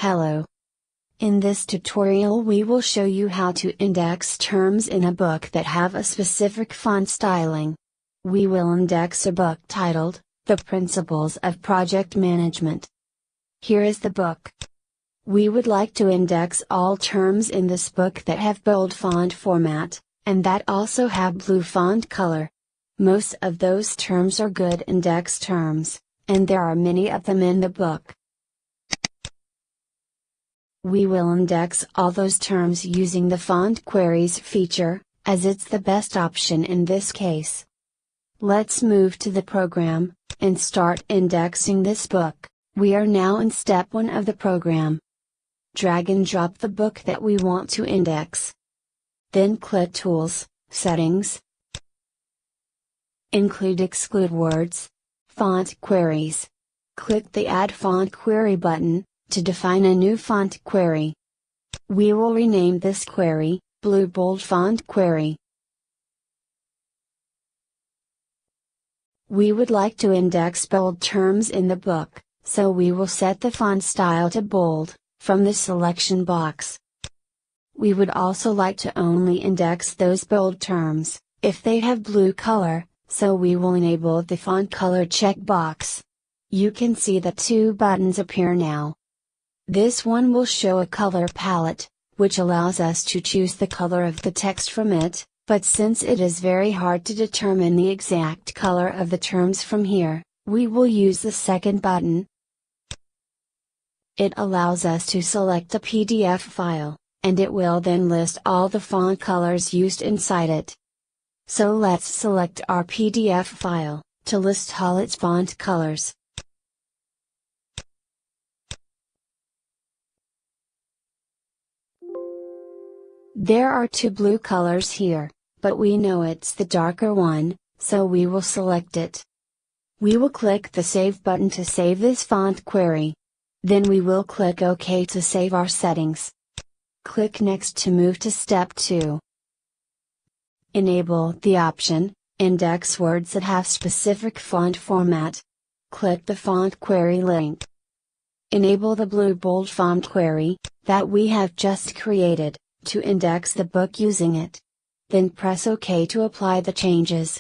Hello. In this tutorial we will show you how to index terms in a book that have a specific font styling. We will index a book titled, The Principles of Project Management. Here is the book. We would like to index all terms in this book that have bold font format, and that also have blue font color. Most of those terms are good index terms, and there are many of them in the book. We will index all those terms using the font queries feature, as it's the best option in this case. Let's move to the program, and start indexing this book. We are now in step 1 of the program. Drag and drop the book that we want to index. Then click Tools, Settings, Include Exclude Words, Font Queries. Click the Add Font Query button, to define a new font query. We will rename this query, Blue Bold Font Query. We would like to index bold terms in the book, so we will set the font style to bold, from the selection box. We would also like to only index those bold terms, if they have blue color, so we will enable the font color checkbox. You can see the 2 buttons appear now. This one will show a color palette, which allows us to choose the color of the text from it, but since it is very hard to determine the exact color of the terms from here, we will use the second button. It allows us to select a PDF file, and it will then list all the font colors used inside it. So let's select our PDF file, to list all its font colors. There are 2 blue colors here, but we know it's the darker one, so we will select it. We will click the Save button to save this font query. Then we will click OK to save our settings. Click Next to move to step 2. Enable the option, Index words that have specific font format. Click the font query link. Enable the blue bold font query, that we have just created, to index the book using it. Then press OK to apply the changes.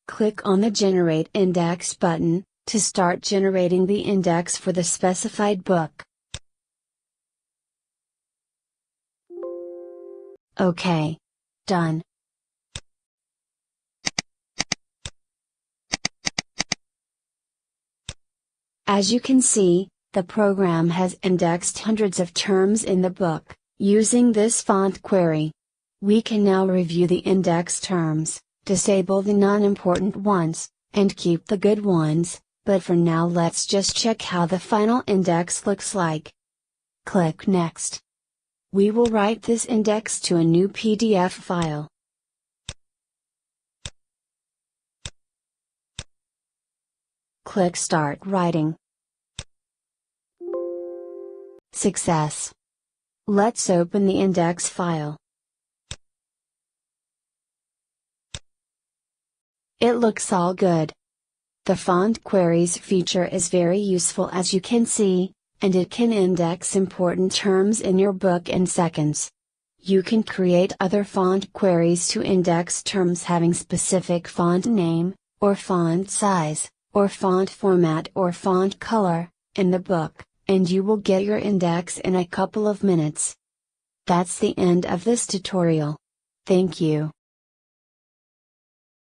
Click on the Generate Index button, to start generating the index for the specified book. OK. Done. As you can see, the program has indexed hundreds of terms in the book, using this font query. We can now review the index terms, disable the non-important ones, and keep the good ones, but for now let's just check how the final index looks like. Click Next. We will write this index to a new PDF file. Click Start Writing. Success. Let's open the index file. It looks all good. The font queries feature is very useful as you can see, and it can index important terms in your book in seconds. You can create other font queries to index terms having specific font name, or font size, or font format or font color, in the book, and you will get your index in a couple of minutes. That's the end of this tutorial. Thank you.